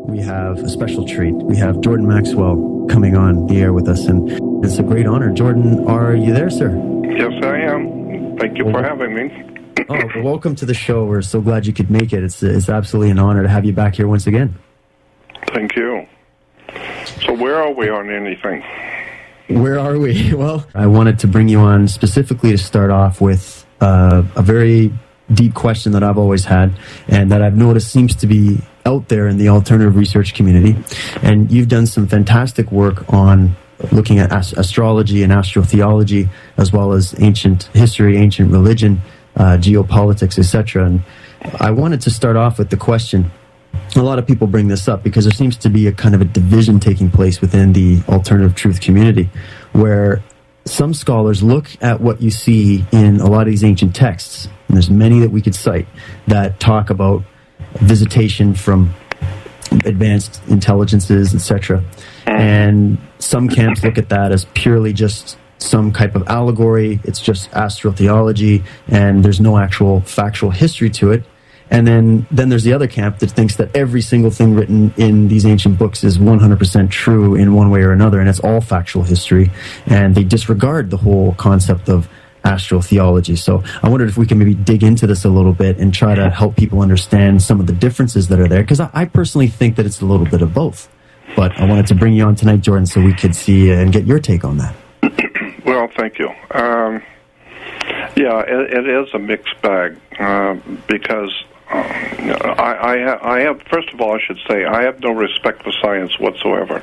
we have a special treat. We have Jordan Maxwell coming on the air with us, and it's a great honor. Jordan, are you there, sir? Yes, I am. Thank you for having me. Well, welcome to the show. We're so glad you could make it. It's absolutely an honor to have you back here once again. Thank you. So where are we on anything? Where are we? Well, I wanted to bring you on specifically to start off with a very deep question that I've always had and that I've noticed seems to be out there in the alternative research community. And you've done some fantastic work on looking at astrology and astrotheology, as well as ancient history, ancient religion, geopolitics, etc. And I wanted to start off with the question. A lot of people bring this up because there seems to be a kind of a division taking place within the alternative truth community, where some scholars look at what you see in a lot of these ancient texts, and there's many that we could cite that talk about visitation from advanced intelligences, etc. And some camps look at that as purely just some type of allegory. It's just astrotheology, and there's no actual factual history to it. And then there's the other camp that thinks that every single thing written in these ancient books is 100% true in one way or another, and it's all factual history, and they disregard the whole concept of astrotheology. So I wondered if we can maybe dig into this a little bit and try to help people understand some of the differences that are there, because I personally think that it's a little bit of both. But I wanted to bring you on tonight, Jordan, so we could see and get your take on that. Well, thank you. Yeah, it is a mixed bag because I have, first of all, I should say, I have no respect for science whatsoever.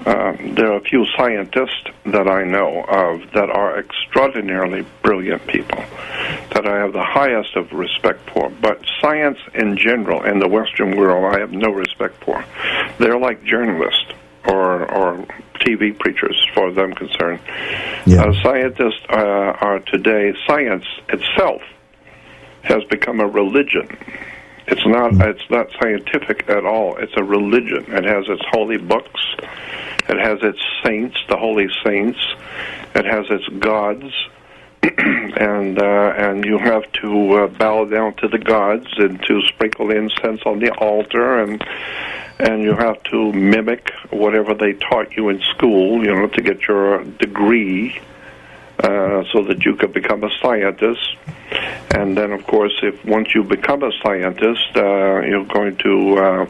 There are a few scientists that I know of that are extraordinarily brilliant people that I have the highest of respect for. But science in general in the Western world, I have no respect for. They're like journalists or TV preachers, as far as I'm concerned. Yeah. Scientists are today, science itself has become a religion. It's not scientific at all. It's a religion. It has its holy books. It has its saints, the holy saints. It has its gods, and you have to bow down to the gods and to sprinkle incense on the altar, and you have to mimic whatever they taught you in school, to get your degree, so that you could become a scientist. And then, of course, once you become a scientist, you're going to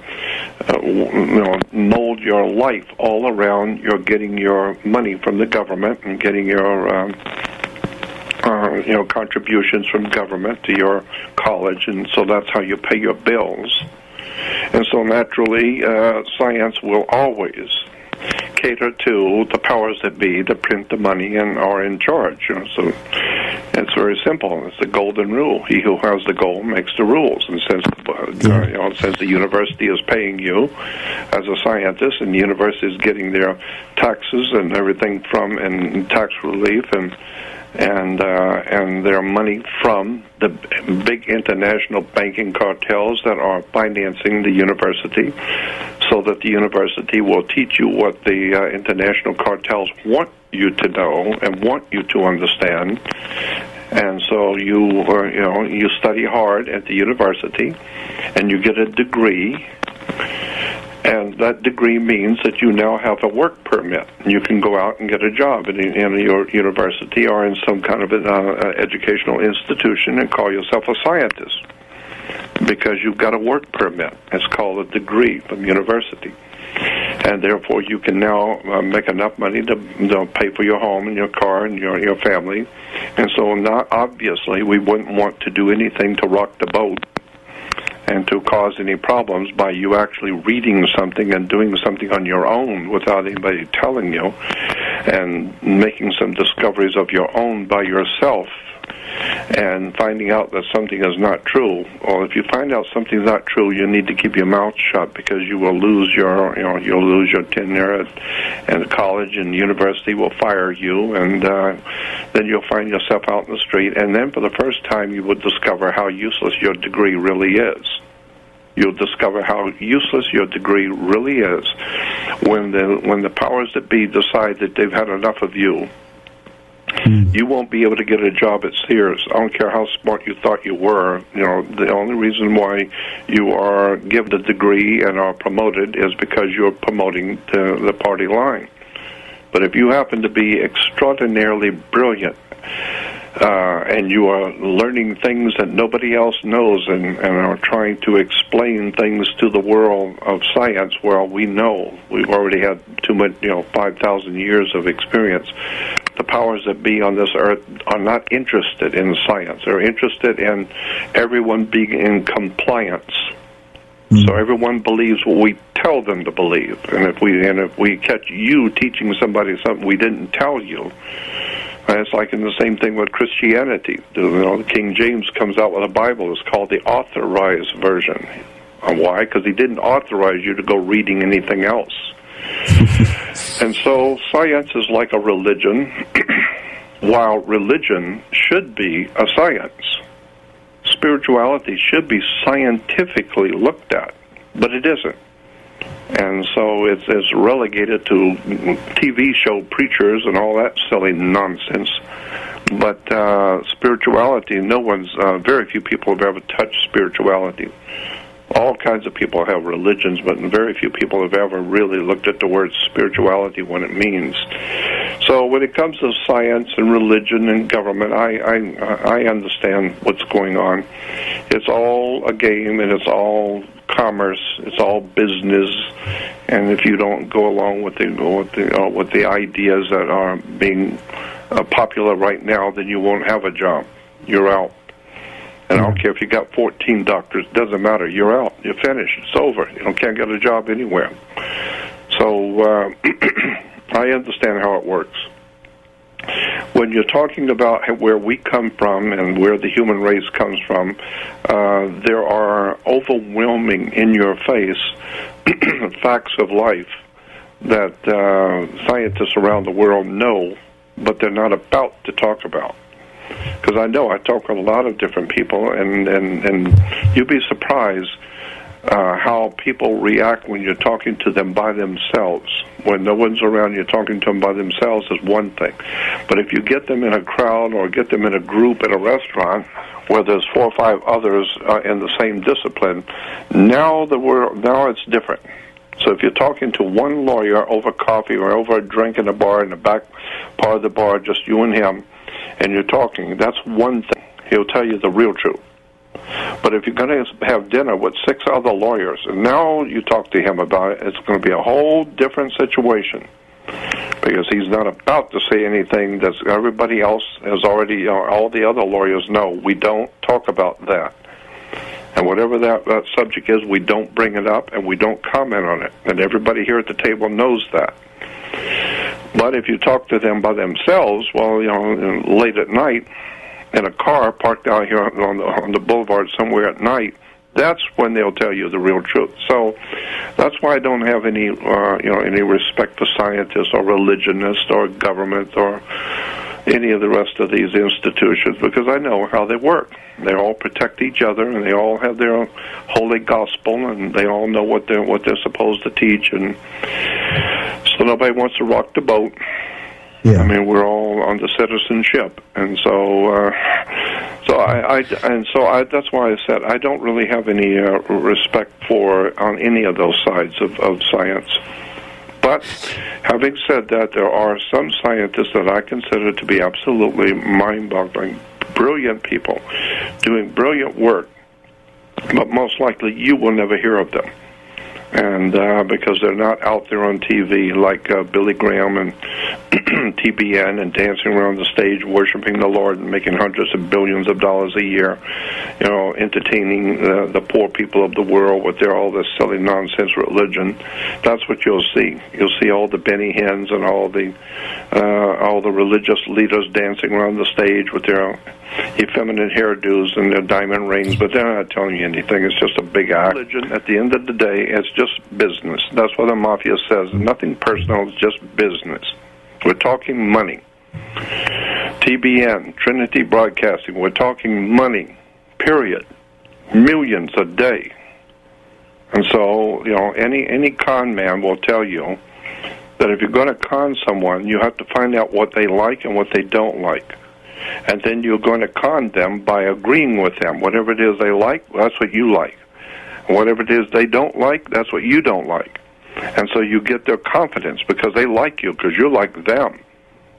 mold your life all around. You're getting your money from the government and getting your contributions from government to your college, and so that's how you pay your bills. And so naturally, science will always cater to the powers that be, that print the money and are in charge. So it's very simple. It's the golden rule. He who has the gold makes the rules. And since since the university is paying you as a scientist, and the university is getting their taxes and everything from and tax relief and their money from the big international banking cartels that are financing the university, so that the university will teach you what the international cartels want you to know and want you to understand. And so you study hard at the university, and you get a degree. And that degree means that you now have a work permit. You can go out and get a job in your university or in some kind of an educational institution and call yourself a scientist, because you've got a work permit. It's called a degree from university. And therefore you can now make enough money to pay for your home and your car and your family. And so not obviously we wouldn't want to do anything to rock the boat and to cause any problems by you actually reading something and doing something on your own without anybody telling you, and making some discoveries of your own by yourself, and finding out that something is not true. Or if you find out something's not true, you need to keep your mouth shut, because you will lose you'll lose your tenure at college, and the university will fire you, and then you'll find yourself out in the street, and then for the first time you will discover how useless your degree really is. You'll discover how useless your degree really is when the powers that be decide that they've had enough of you, You won't be able to get a job at Sears. I don't care how smart you thought you were. The only reason why you are given a degree and are promoted is because you're promoting the party line. But if you happen to be extraordinarily brilliant, and you are learning things that nobody else knows and are trying to explain things to the world of science, well, we know. We've already had 5,000 years of experience. The powers that be on this earth are not interested in science. They're interested in everyone being in compliance. So everyone believes what we tell them to believe. And if we catch you teaching somebody something we didn't tell you, it's like in the same thing with Christianity. The King James comes out with a Bible. It's called the Authorized Version. Why? Because he didn't authorize you to go reading anything else. And so science is like a religion, while religion should be a science. Spirituality should be scientifically looked at, but it isn't. And so it's relegated to TV show preachers and all that silly nonsense. But spirituality, very few people have ever touched spirituality. All kinds of people have religions, but very few people have ever really looked at the word spirituality, what it means. So when it comes to science and religion and government, I understand what's going on. It's all a game, and it's all commerce. It's all business. And if you don't go along with the ideas that are being popular right now, then you won't have a job. You're out. And I don't care if you got 14 doctors. It doesn't matter. You're out. You're finished. It's over. You can't get a job anywhere. So I understand how it works. When you're talking about where we come from and where the human race comes from, there are overwhelming in your face facts of life that scientists around the world know, but they're not about to talk about. Because I talk to a lot of different people, and you'd be surprised how people react when you're talking to them by themselves. When no one's around, you're talking to them by themselves is one thing. But if you get them in a crowd or get them in a group at a restaurant where there's 4 or 5 others in the same discipline, now it's different. So if you're talking to one lawyer over coffee or over a drink in a bar in the back part of the bar, just you and him, and you're talking, that's one thing. He'll tell you the real truth. But if you're going to have dinner with 6 other lawyers, and now you talk to him about it, it's going to be a whole different situation. Because he's not about to say anything that everybody else has already, all the other lawyers know. We don't talk about that. And whatever that subject is, we don't bring it up and we don't comment on it. And everybody here at the table knows that. But if you talk to them by themselves, late at night, in a car parked out here on the boulevard somewhere at night, that's when they'll tell you the real truth. So that's why I don't have any respect for scientists or religionists or government or any of the rest of these institutions, because I know how they work. They all protect each other, and they all have their holy gospel, and they all know what they're supposed to teach, and so nobody wants to rock the boat. Yeah. I mean, we're all on the citizenship, and so that's why I said I don't really have any respect for on any of those sides of science. But having said that, there are some scientists that I consider to be absolutely mind-boggling, brilliant people doing brilliant work, but most likely you will never hear of them. And because they're not out there on TV like Billy Graham and TBN and dancing around the stage, worshiping the Lord and making hundreds of billions of dollars a year, entertaining the poor people of the world with all this silly nonsense religion. That's what you'll see. You'll see all the Benny Hinn's and all the religious leaders dancing around the stage with their effeminate hairdos and their diamond rings, but they're not telling you anything. It's just a big act. Religion, at the end of the day, it's just business. That's what the mafia says. Nothing personal, it's just business. We're talking money. TBN, Trinity Broadcasting, we're talking money, period. Millions a day. And so, any con man will tell you that if you're going to con someone, you have to find out what they like and what they don't like. And then you're going to con them by agreeing with them. Whatever it is they like, that's what you like. And whatever it is they don't like, that's what you don't like. And so you get their confidence because they like you, because you're like them.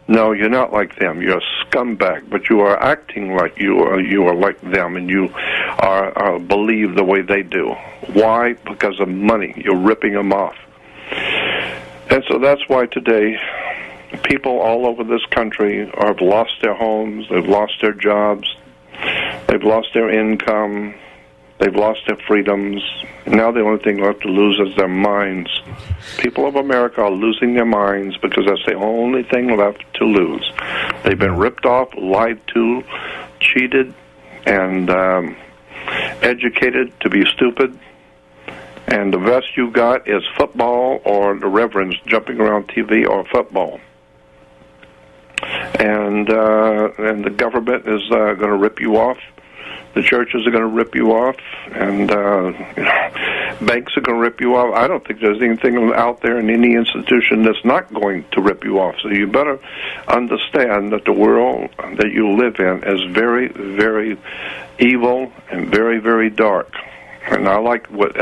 No, you're not like them. You're a scumbag, but you are acting like you are like them, and you are believe the way they do. Why? Because of money. You're ripping them off. And so that's why today people all over this country have lost their homes, they've lost their jobs, they've lost their income, they've lost their freedoms. Now the only thing left to lose is their minds. People of America are losing their minds because that's the only thing left to lose. They've been ripped off, lied to, cheated, and educated to be stupid. And the best you got is football or the reverends jumping around TV or football. And the government is going to rip you off. The churches are going to rip you off, and banks are going to rip you off. I don't think there's anything out there in any institution that's not going to rip you off. So you better understand that the world that you live in is very, very evil and very, very dark. And I like what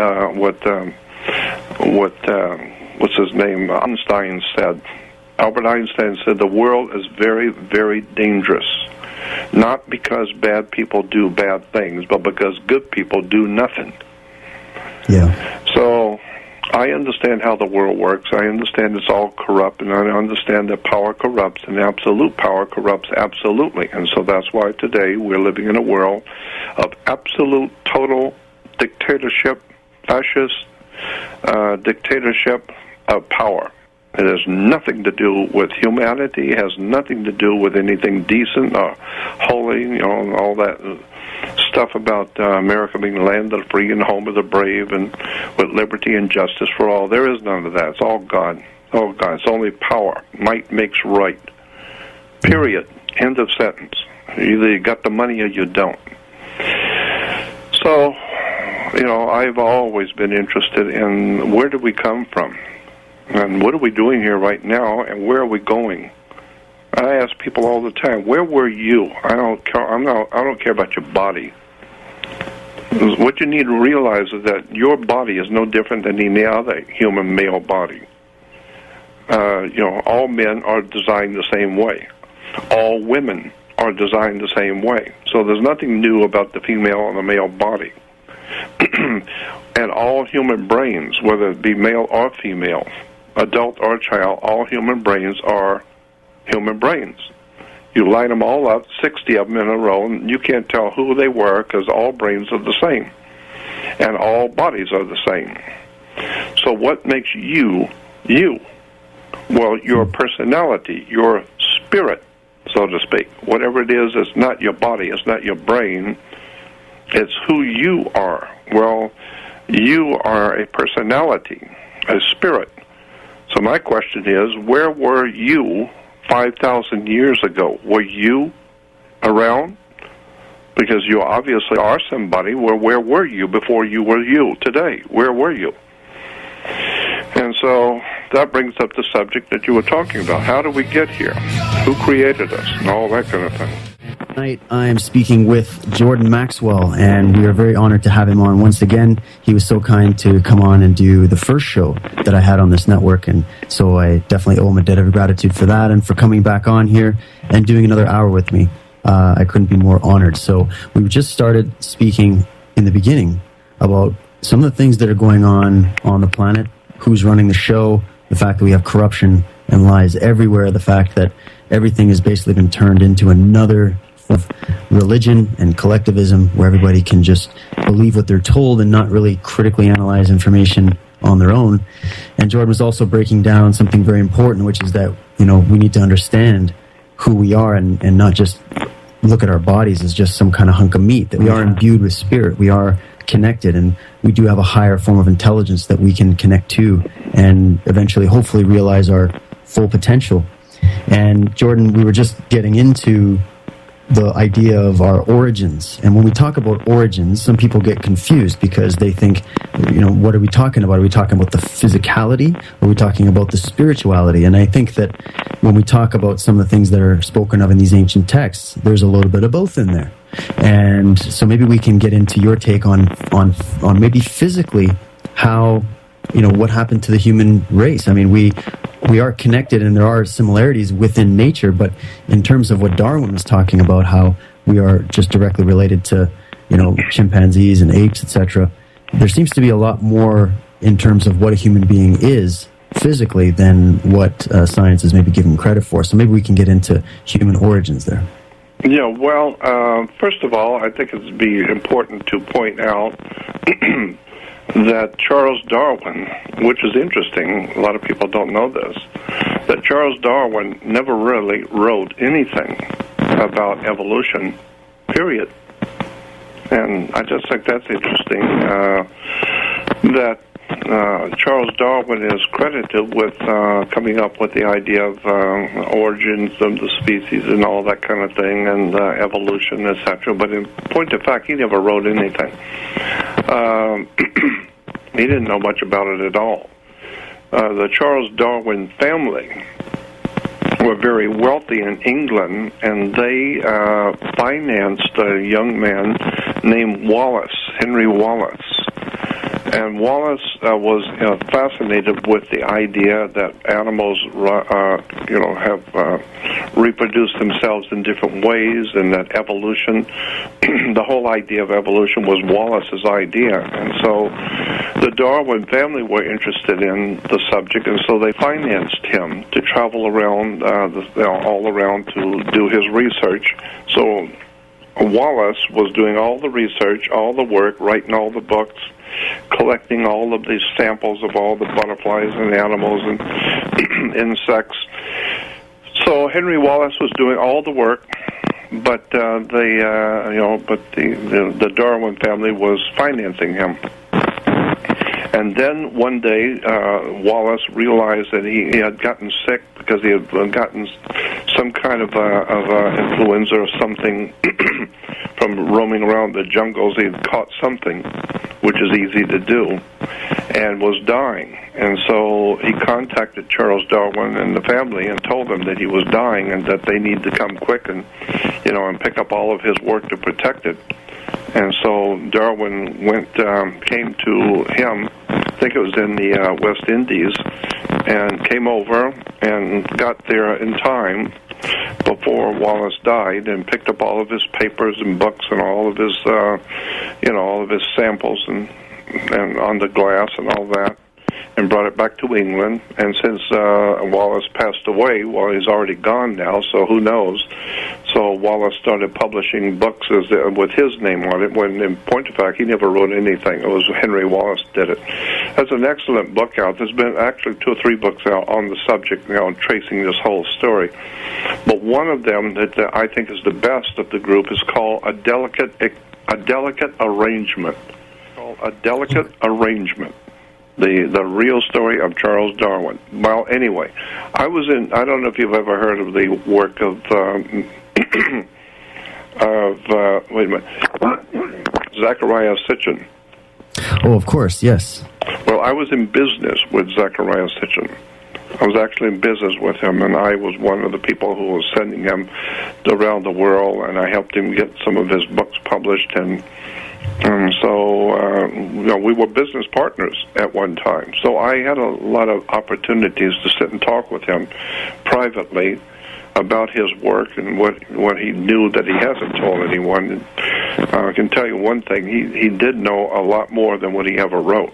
what's his name, Einstein said. Albert Einstein said the world is very, very dangerous. Not because bad people do bad things, but because good people do nothing. Yeah. So I understand how the world works. I understand it's all corrupt, and I understand that power corrupts, and absolute power corrupts absolutely. And so that's why today we're living in a world of absolute, total dictatorship, fascist dictatorship of power. It has nothing to do with humanity. It has nothing to do with anything decent or holy, and all that stuff about America being the land of the free and home of the brave and with liberty and justice for all. There is none of that. It's all God. It's all God. It's only power. Might makes right. Period. End of sentence. Either you got the money or you don't. So, I've always been interested in where did we come from? And what are we doing here right now, and where are we going? I ask people all the time, where were you? I don't care about your body. What you need to realize is that your body is no different than any other human male body. All men are designed the same way. All women are designed the same way. So there's nothing new about the female and the male body. And all human brains, whether it be male or female, adult or child, all human brains are human brains. You line them all up, 60 of them in a row, and you can't tell who they were because all brains are the same. And all bodies are the same. So what makes you, you? Well, your personality, your spirit, so to speak. Whatever it is, it's not your body, it's not your brain, it's who you are. Well, you are a personality, a spirit. So my question is, where were you 5,000 years ago? Were you around? Because you obviously are somebody. Where were you before you were you today? Where were you? And so that brings up the subject that you were talking about. How did we get here? Who created us? And all that kind of thing. Tonight I am speaking with Jordan Maxwell, and we are very honored to have him on once again. He was so kind to come on and do the first show that I had on this network, and so I definitely owe him a debt of gratitude for that and for coming back on here and doing another hour with me. I couldn't be more honored. So we just started speaking in the beginning about some of the things that are going on the planet, who's running the show, the fact that we have corruption and lies everywhere, the fact that everything has basically been turned into another of religion and collectivism where everybody can just believe what they're told and not really critically analyze information on their own. And Jordan was also breaking down something very important, which is that, we need to understand who we are and not just look at our bodies as just some kind of hunk of meat, that we are imbued with spirit. We are connected, and we do have a higher form of intelligence that we can connect to and eventually, hopefully, realize our full potential. And Jordan, we were just getting into the idea of our origins. And when we talk about origins, some people get confused because they think, what are we talking about? Are we talking about the physicality? Or are we talking about the spirituality? And I think that when we talk about some of the things that are spoken of in these ancient texts, there's a little bit of both in there. And so maybe we can get into your take on maybe physically how, what happened to the human race. I mean, we are connected and there are similarities within nature, but in terms of what Darwin was talking about, how we are just directly related to, chimpanzees and apes, etc., there seems to be a lot more in terms of what a human being is physically than what science is maybe giving credit for. So maybe we can get into human origins there. Yeah, well, first of all, I think it'd be important to point out that Charles Darwin, which is interesting, a lot of people don't know this, that Charles Darwin never really wrote anything about evolution, period. And I just think that's interesting, that Charles Darwin is credited with coming up with the idea of origins of the species and all that kind of thing, and evolution, etc. But in point of fact, he never wrote anything. He didn't know much about it at all. The Charles Darwin family were very wealthy in England, and they financed a young man named Wallace, Henry Wallace. And Wallace was fascinated with the idea that animals, have reproduced themselves in different ways, and that evolution, the whole idea of evolution was Wallace's idea. And so the Darwin family were interested in the subject, and so they financed him to travel around, all around to do his research. So Wallace was doing all the research, all the work, writing all the books, collecting all of these samples of all the butterflies and animals and insects. So Henry Wallace was doing all the work, but the Darwin family was financing him. And then one day, Wallace realized that he had gotten sick because he had gotten some kind of influenza or something from roaming around the jungles. He had caught something, which is easy to do, and was dying. And so he contacted Charles Darwin and the family and told them that he was dying and that they need to come quick and pick up all of his work to protect it. And so Darwin came to him, I think it was in the West Indies, and came over and got there in time before Wallace died, and picked up all of his papers and books and all of his, all of his samples and on the glass and all that, and brought it back to England. And since Wallace passed away, well, he's already gone now, so who knows? So Wallace started publishing books with his name on it, when in point of fact, he never wrote anything. It was Henry Wallace did it. There's an excellent book out. There's been actually 2 or 3 books out on the subject now, tracing this whole story. But one of them that I think is the best of the group is called A Delicate Arrangement. A Delicate Arrangement. The real story of Charles Darwin. Well, anyway, I don't know if you've ever heard of the work of Zecharia Sitchin. Oh, of course, yes. Well, I was in business with Zecharia Sitchin. I was actually in business with him, and I was one of the people who was sending him around the world, and I helped him get some of his books published, and so we were business partners at one time. So I had a lot of opportunities to sit and talk with him privately about his work and what he knew that he hasn't told anyone. And I can tell you one thing: he did know a lot more than what he ever wrote.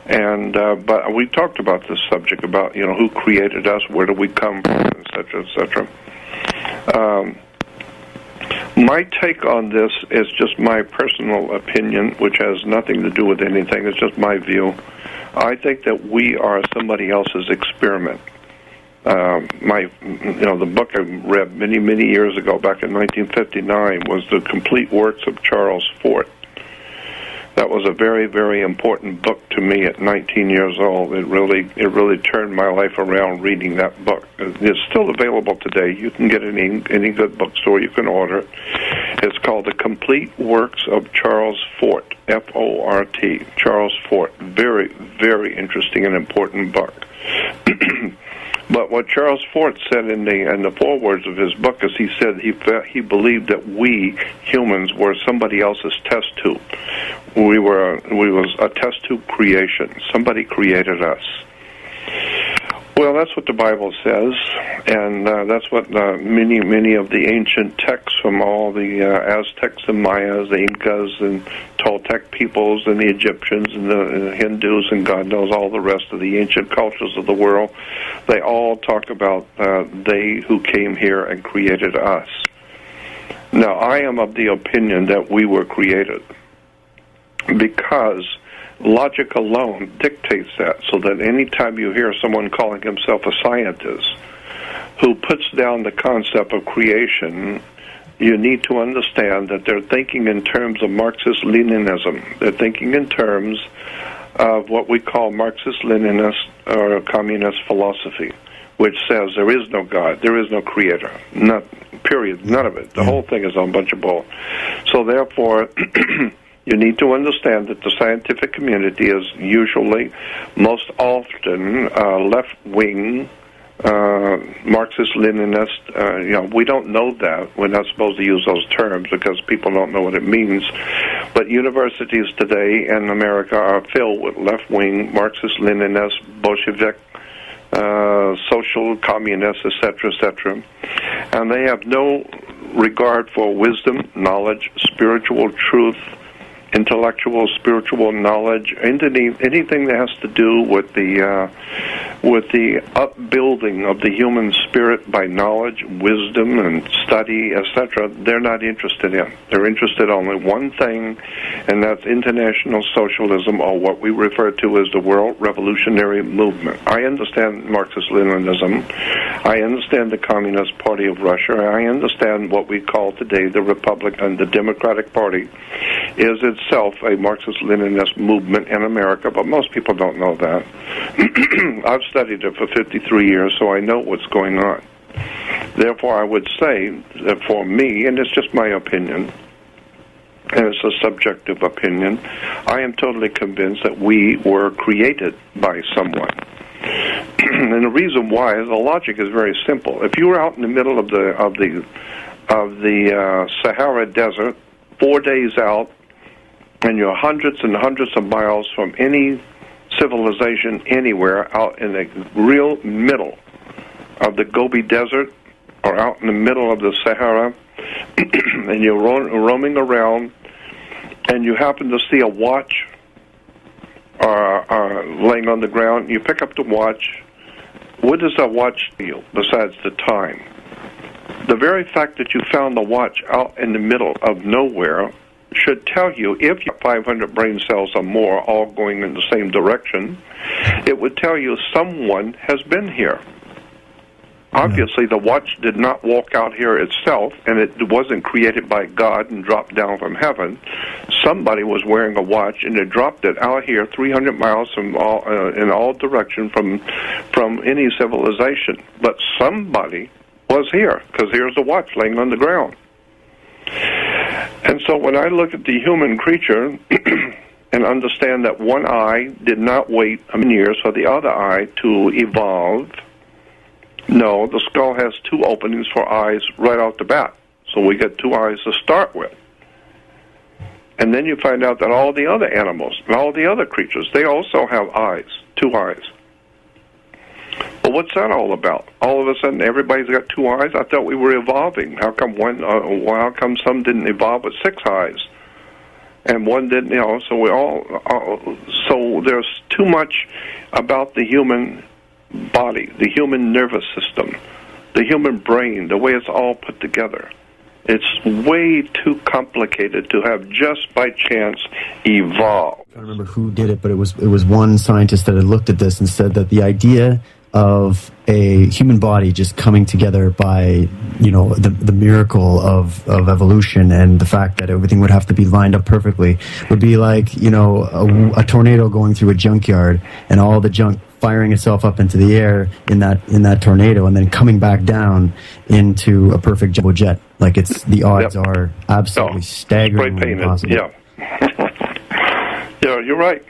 And but we talked about this subject about who created us, where do we come from, etc., etc. My take on this is just my personal opinion, which has nothing to do with anything. It's just my view. I think that we are somebody else's experiment. The book I read many, many years ago, back in 1959, was The Complete Works of Charles Fort. That was a very, very important book to me at 19 years old. It really turned my life around reading that book. It's still available today. You can get it in any good bookstore. You can order it. It's called The Complete Works of Charles Fort, F-O-R-T, Charles Fort. Very, very interesting and important book. But what Charles Fort said in the forewords of his book is he said he believed that we humans were somebody else's test tube. We was a test tube creation. Somebody created us. Well, that's what the Bible says, and that's what many of the ancient texts from all the Aztecs and Mayas, the Incas and Toltec peoples and the Egyptians and the Hindus and God knows all the rest of the ancient cultures of the world, they all talk about they who came here and created us. Now, I am of the opinion that we were created because logic alone dictates that, so that any time you hear someone calling himself a scientist who puts down the concept of creation, you need to understand that they're thinking in terms of Marxist-Leninism. They're thinking in terms of what we call Marxist-Leninist or communist philosophy, which says there is no God, there is no creator, period, none of it. The whole thing is a bunch of bull. So therefore, you need to understand that the scientific community is usually, most often, left-wing, Marxist-Leninist. We don't know that. We're not supposed to use those terms because people don't know what it means. But universities today in America are filled with left-wing, Marxist-Leninist, Bolshevik, social communists, etc., etc. And they have no regard for wisdom, knowledge, spiritual truth, intellectual, spiritual knowledge, anything that has to do with the upbuilding of the human spirit by knowledge, wisdom, and study, etc. They're not interested in. They're interested in only one thing, and that's international socialism, or what we refer to as the World Revolutionary Movement. I understand Marxist-Leninism. I understand the Communist Party of Russia. I understand what we call today the Republican, the Democratic Party, is itself a Marxist-Leninist movement in America, but most people don't know that. I've studied it for 53 years, so I know what's going on. Therefore, I would say that for me, and it's just my opinion, and it's a subjective opinion, I am totally convinced that we were created by someone. And the reason why is the logic is very simple. If you were out in the middle of the Sahara Desert, 4 days out, and you're hundreds and hundreds of miles from any civilization anywhere, out in the real middle of the Gobi Desert or out in the middle of the Sahara, and you're roaming around, and you happen to see a watch laying on the ground, you pick up the watch. What does that watch tell you besides the time? The very fact that you found the watch out in the middle of nowhere should tell you, if you have 500 brain cells or more all going in the same direction, it would tell you someone has been here. Obviously, the watch did not walk out here itself, and it wasn't created by God and dropped down from heaven. Somebody was wearing a watch, and it dropped it out here 300 miles from in all direction from any civilization. But somebody was here, because here's the watch laying on the ground. And so when I look at the human creature and understand that one eye did not wait a million years for the other eye to evolve, no, the skull has two openings for eyes right out the bat. So we get two eyes to start with. And then you find out that all the other animals and all the other creatures, they also have eyes, two eyes. Well, what's that all about? All of a sudden, everybody's got two eyes? I thought we were evolving. How come how come some didn't evolve with six eyes, and one didn't? So we so there's too much about the human body, the human nervous system, the human brain, the way it's all put together. It's way too complicated to have just by chance evolved. I don't remember who did it, but it was one scientist that had looked at this and said that the idea of a human body just coming together by, the miracle of evolution, and the fact that everything would have to be lined up perfectly would be like, a tornado going through a junkyard and all the junk firing itself up into the air in that tornado and then coming back down into a perfect jumbo jet. Like, the odds are absolutely staggeringly impossible. Yeah. Yeah, you're right.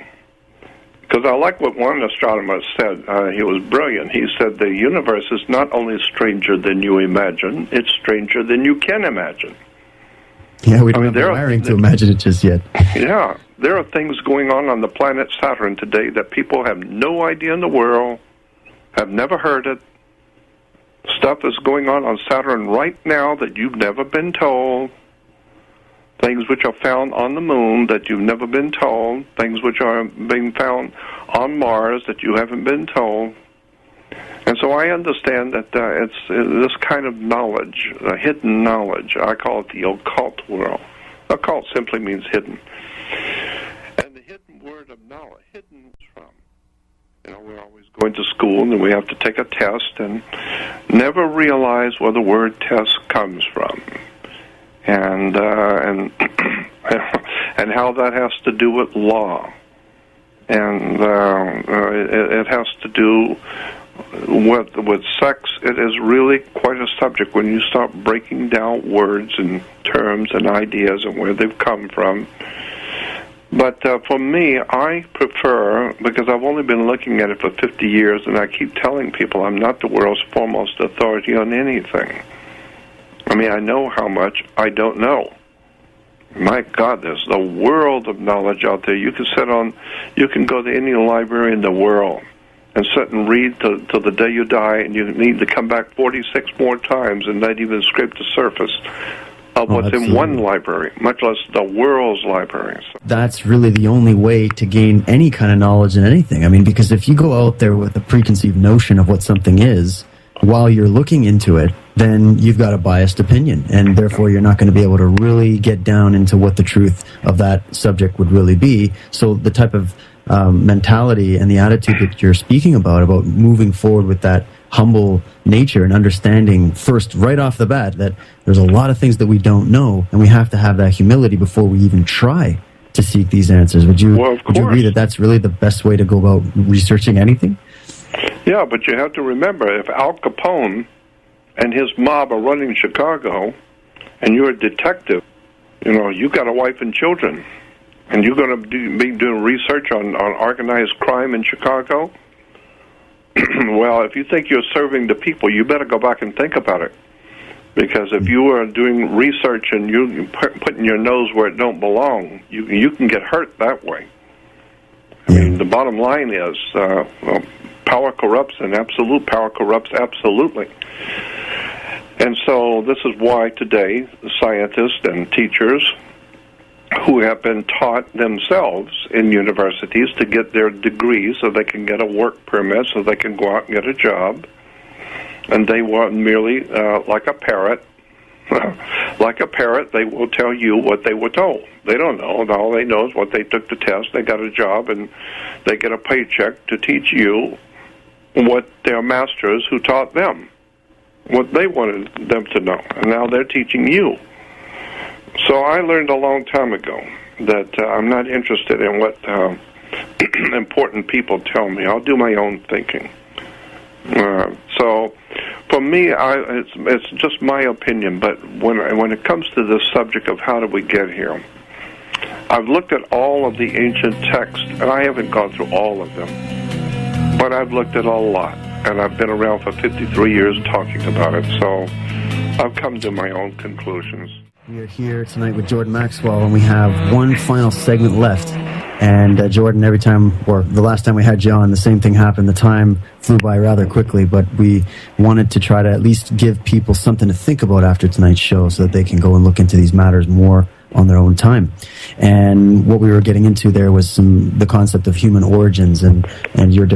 Because I like what one astronomer said. He was brilliant. He said the universe is not only stranger than you imagine, it's stranger than you can imagine. Yeah, we don't have the wiring to imagine it just yet. Yeah, there are things going on the planet Saturn today that people have no idea in the world, have never heard it. Stuff is going on Saturn right now that you've never been told. Things which are found on the moon that you've never been told. Things which are being found on Mars that you haven't been told. And so I understand that it's this kind of knowledge, hidden knowledge. I call it the occult world. Occult simply means hidden. And the hidden word of knowledge, hidden from. We're always going to school and we have to take a test and never realize where the word test comes from. And and how that has to do with law, and it has to do with sex. It is really quite a subject when you start breaking down words and terms and ideas and where they've come from. But for me, I prefer, because I've only been looking at it for 50 years, and I keep telling people I'm not the world's foremost authority on anything. I mean, I know how much I don't know. My God, there's a world of knowledge out there. You can go to any library in the world and sit and read till the day you die, and you need to come back 46 more times and not even scrape the surface of what's absolutely in one library, much less the world's libraries. That's really the only way to gain any kind of knowledge in anything. I mean, because if you go out there with a preconceived notion of what something is, while you're looking into it, then you've got a biased opinion, and therefore you're not going to be able to really get down into what the truth of that subject would really be. So the type of mentality and the attitude that you're speaking about moving forward with that humble nature and understanding first, right off the bat, that there's a lot of things that we don't know, and we have to have that humility before we even try to seek these answers. Would you agree that that's really the best way to go about researching anything? Yeah, but you have to remember, if Al Capone and his mob are running Chicago, and you're a detective, you got a wife and children, and you're going to be doing research on organized crime in Chicago, well, if you think you're serving the people, you better go back and think about it. Because if you are doing research and you're putting your nose where it don't belong, you can get hurt that way. I mean, the bottom line is, power corrupts, and absolute power corrupts absolutely. And so this is why today scientists and teachers who have been taught themselves in universities to get their degrees so they can get a work permit, so they can go out and get a job, and they were merely like a parrot. Like a parrot, they will tell you what they were told. They don't know. All they know is what they took the test, they got a job, and they get a paycheck to teach you what their masters who taught them, what they wanted them to know. And now they're teaching you. So I learned a long time ago that I'm not interested in what important people tell me. I'll do my own thinking. So for me, it's just my opinion, but when it comes to this subject of how did we get here, I've looked at all of the ancient texts, and I haven't gone through all of them, but I've looked at a lot, and I've been around for 53 years talking about it, so I've come to my own conclusions. We are here tonight with Jordan Maxwell, and we have one final segment left. And Jordan, every time, or the last time we had you on, the same thing happened. The time flew by rather quickly, but we wanted to try to at least give people something to think about after tonight's show so that they can go and look into these matters more on their own time. And what we were getting into there was the concept of human origins and your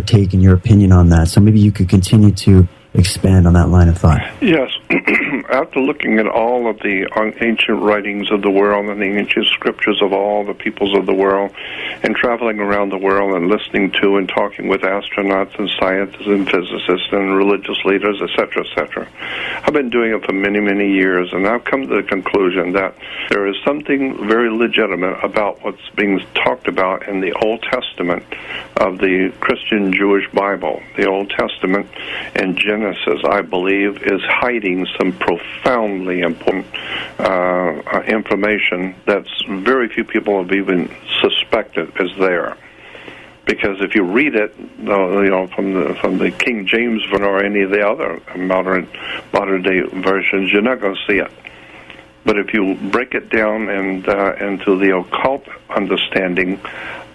take and your opinion on that. So maybe you could continue to expand on that line of thought. Yes. after looking at all of the ancient writings of the world and the ancient scriptures of all the peoples of the world, and traveling around the world and listening to and talking with astronauts and scientists and physicists and religious leaders, etc., I've been doing it for many, many years, and I've come to the conclusion that there is something very legitimate about what's being talked about in the Old Testament of the Christian Jewish Bible. The Old Testament in Genesis, I believe, is hiding some profoundly important information that's very few people have even suspected is there. Because if you read it, from the King James version or any of the other modern day versions, you're not going to see it. But if you break it down and into the occult understanding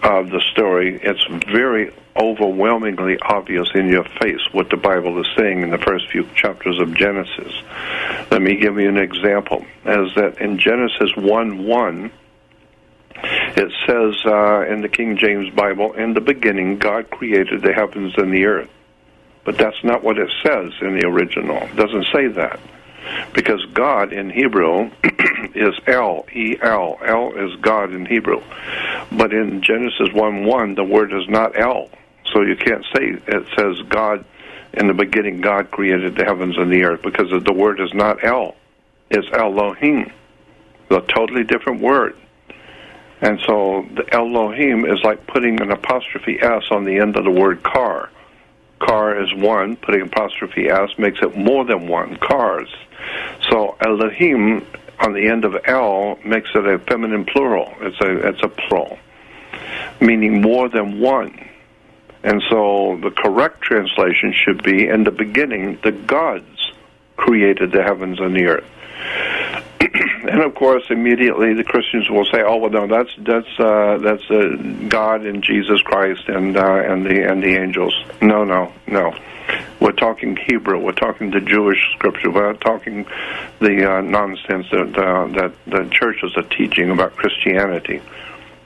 of the story, it's very overwhelmingly obvious in your face what the Bible is saying in the first few chapters of Genesis. Let me give you an example. As that in Genesis 1:1, it says in the King James Bible, in the beginning God created the heavens and the earth. But that's not what it says in the original. It doesn't say that. Because God in Hebrew is El, E-L. El is God in Hebrew. But in Genesis 1:1, the word is not El. So you can't say it says God, in the beginning God created the heavens and the earth, because the word is not El. It's Elohim, a totally different word. And so the Elohim is like putting an apostrophe S on the end of the word car. Car is one, putting apostrophe S makes it more than one, cars. So Elohim on the end of L makes it a feminine plural. It's a plural, meaning more than one. And so the correct translation should be, in the beginning, the gods created the heavens and the earth. And of course, immediately the Christians will say, "Oh, well, no, that's God and Jesus Christ and the angels." No. We're talking Hebrew. We're talking the Jewish scripture. We're not talking the nonsense that the churches are teaching about Christianity.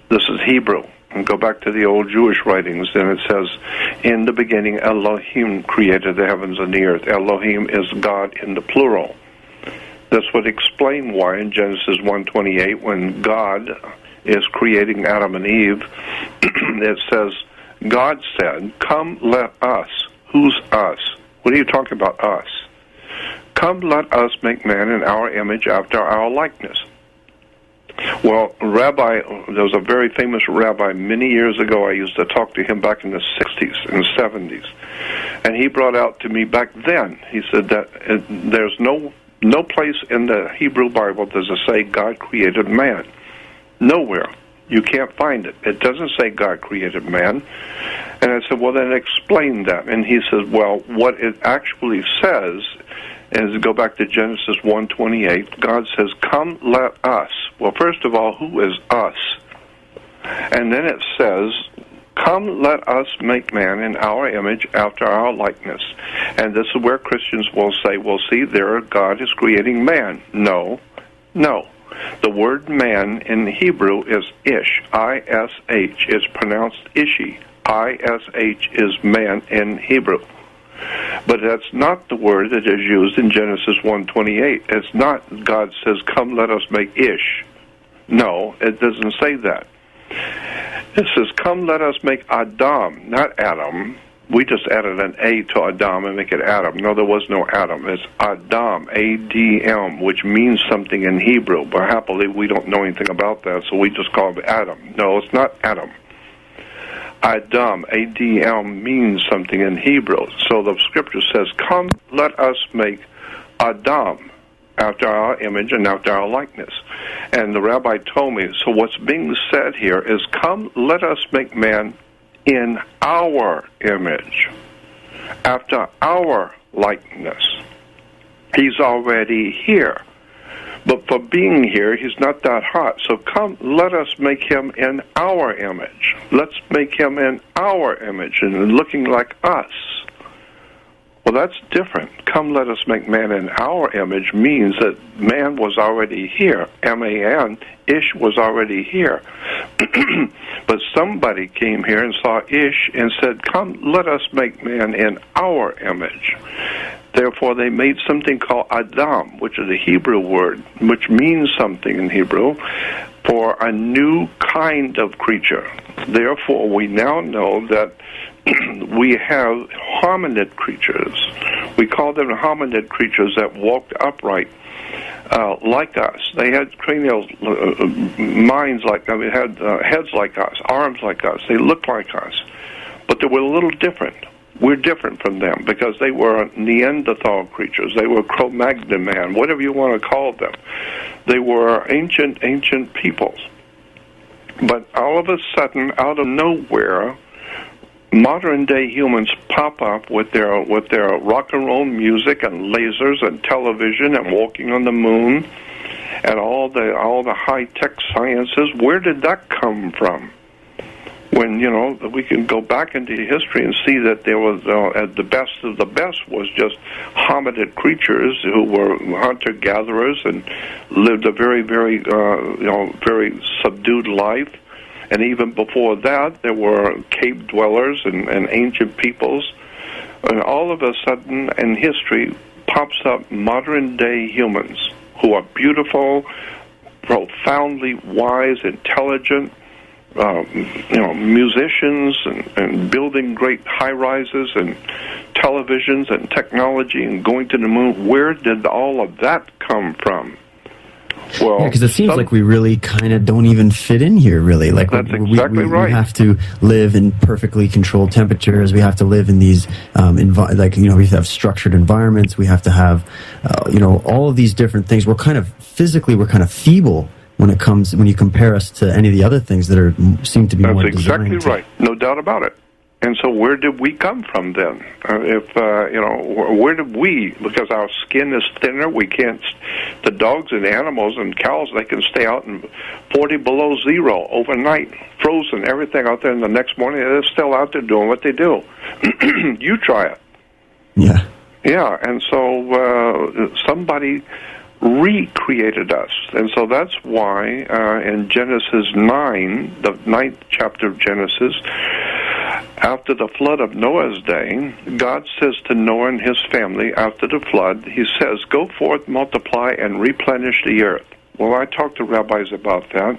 This is Hebrew. And go back to the old Jewish writings, and it says, "In the beginning, Elohim created the heavens and the earth." Elohim is God in the plural. This would explain why in Genesis 1:28, when God is creating Adam and Eve, it says, God said, "Come, let us." Who's us? What are you talking about, us? "Come, let us make man in our image after our likeness." Well, there was a very famous rabbi many years ago. I used to talk to him back in the 60s and 70s. And he brought out to me back then, he said that there's no place in the Hebrew Bible does it say God created man. Nowhere. You can't find it. It doesn't say God created man. And I said, well, then explain that. And he says, well, what it actually says is, go back to Genesis 1:28, God says, "Come, let us." Well, first of all, who is us? And then it says, "Come, let us make man in our image after our likeness." And this is where Christians will say, well, see, there God is creating man. No. The word man in Hebrew is ish, I-S-H. It's pronounced ishi. I-S-H is man in Hebrew. But that's not the word that is used in Genesis 1:28. It's not God says, "Come, let us make ish." No, it doesn't say that. It says, "Come, let us make Adam," not Adam. We just added an A to Adam and make it Adam. No, there was no Adam. It's Adam, A-D-M, which means something in Hebrew. But happily, we don't know anything about that, so we just call it Adam. No, it's not Adam. Adam, A-D-M, means something in Hebrew. So the scripture says, "Come, let us make Adam after our image and after our likeness." And the rabbi told me, so what's being said here is, "Come, let us make man in our image, after our likeness." He's already here. But for being here, he's not that hot. So come, let us make him in our image. Let's make him in our image and looking like us. Well, that's different. Come, let us make man in our image means that man was already here. M-A-N, Ish was already here. But somebody came here and saw Ish and said, "Come, let us make man in our image." Therefore, they made something called Adam, which is a Hebrew word, which means something in Hebrew, for a new kind of creature. Therefore, we now know that we have hominid creatures. We call them hominid creatures that walked upright, like us. They had cranial minds like us. They had heads like us, arms like us. They looked like us, but they were a little different. We're different from them because they were Neanderthal creatures. They were Cro-Magnon man, whatever you want to call them. They were ancient peoples. But all of a sudden, out of nowhere, modern-day humans pop up with their rock and roll music and lasers and television and walking on the moon and all the high-tech sciences. Where did that come from? When, we can go back into history and see that there was, the best of the best was just hominid creatures who were hunter-gatherers and lived a very, very, very subdued life. And even before that, there were cave dwellers and ancient peoples. And all of a sudden, in history, pops up modern-day humans who are beautiful, profoundly wise, intelligent, musicians and building great high-rises and televisions and technology and going to the moon. Where did all of that come from? Well, because it seems like we really kind of don't even fit in here, really. Like that's exactly right. We have to live in perfectly controlled temperatures. We have to live in these, we have to have structured environments. We have to have, all of these different things. We're kind of feeble when you compare us to any of the other things that seem to be more designed. That's exactly right. No doubt about it. And so where did we come from then? Where did we, because our skin is thinner, we can't, the dogs and animals and cows, they can stay out in 40 below zero overnight, frozen, everything out there, and the next morning they're still out there doing what they do. You try it. Yeah. Yeah, and so somebody recreated us. And so that's why in Genesis 9, the 9th chapter of Genesis, after the flood of Noah's day, God says to Noah and his family after the flood, he says, go forth, multiply, and replenish the earth. Well, I talked to rabbis about that,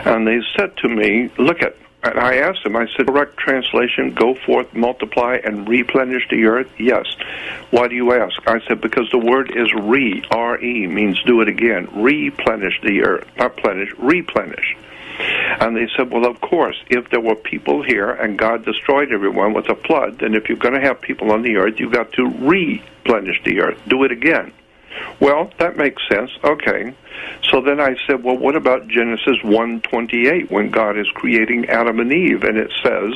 and they said to me, and I asked them, I said, correct translation, go forth, multiply, and replenish the earth? Yes. Why do you ask? I said, because the word is R-E, means do it again. Replenish the earth. Not plenish, replenish. And they said, well, of course, if there were people here and God destroyed everyone with a flood, then if you're going to have people on the earth, you've got to replenish the earth. Do it again. Well, that makes sense. Okay. So then I said, well, what about Genesis 1:28 when God is creating Adam and Eve? And it says,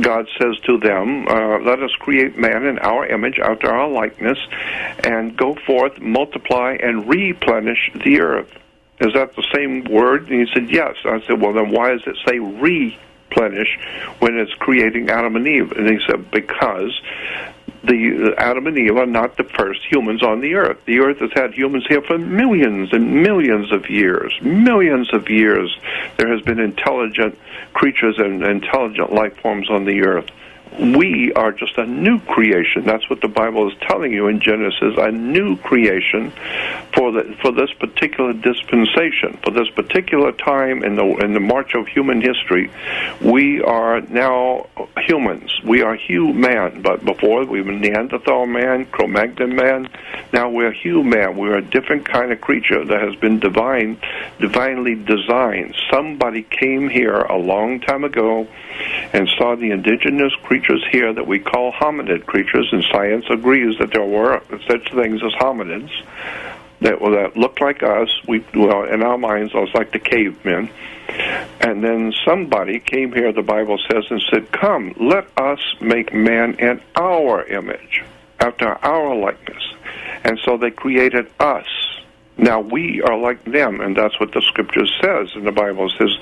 God says to them, let us create man in our image, after our likeness, and go forth, multiply, and replenish the earth. Is that the same word? And he said, yes. I said, well, then why does it say replenish when it's creating Adam and Eve? And he said, because the Adam and Eve are not the first humans on the earth. The earth has had humans here for millions and millions of years. Millions of years there has been intelligent creatures and intelligent life forms on the earth. We are just a new creation. That's what the Bible is telling you in Genesis, a new creation for this particular dispensation, for this particular time in the march of human history. We are now humans. We are human, but before we were Neanderthal man, Cro-Magnon man. Now we're human. We're a different kind of creature that has been divinely designed. Somebody came here a long time ago and saw the indigenous creatures here that we call hominid creatures, and science agrees that there were such things as hominids that looked like us. In our minds, it was like the cavemen. And then somebody came here, the Bible says, and said, come, let us make man in our image, after our likeness. And so they created us. Now we are like them, and that's what the Scripture says. And the Bible says,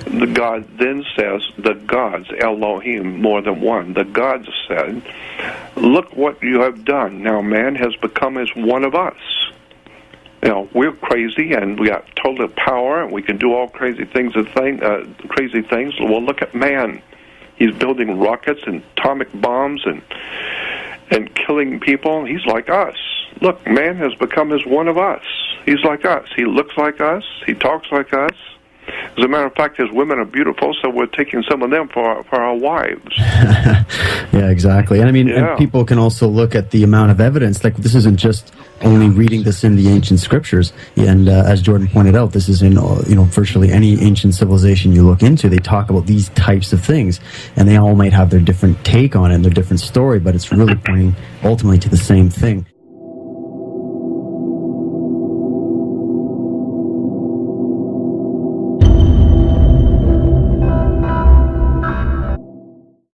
the God then says, the gods, Elohim, more than one, the gods said, look what you have done. Now man has become as one of us. We're crazy, and we got total power, and we can do all crazy things. Crazy things. Well, look at man. He's building rockets and atomic bombs, and and killing people. He's like us. Look, man has become as one of us. He's like us. He looks like us. He talks like us. As a matter of fact, his women are beautiful, so we're taking some of them for our wives. Yeah, exactly. And I mean, and people can also look at the amount of evidence. Like, this isn't just only reading this in the ancient scriptures. And as Jordan pointed out, this is in virtually any ancient civilization you look into. They talk about these types of things, and they all might have their different take on it and their different story, but it's really pointing ultimately to the same thing.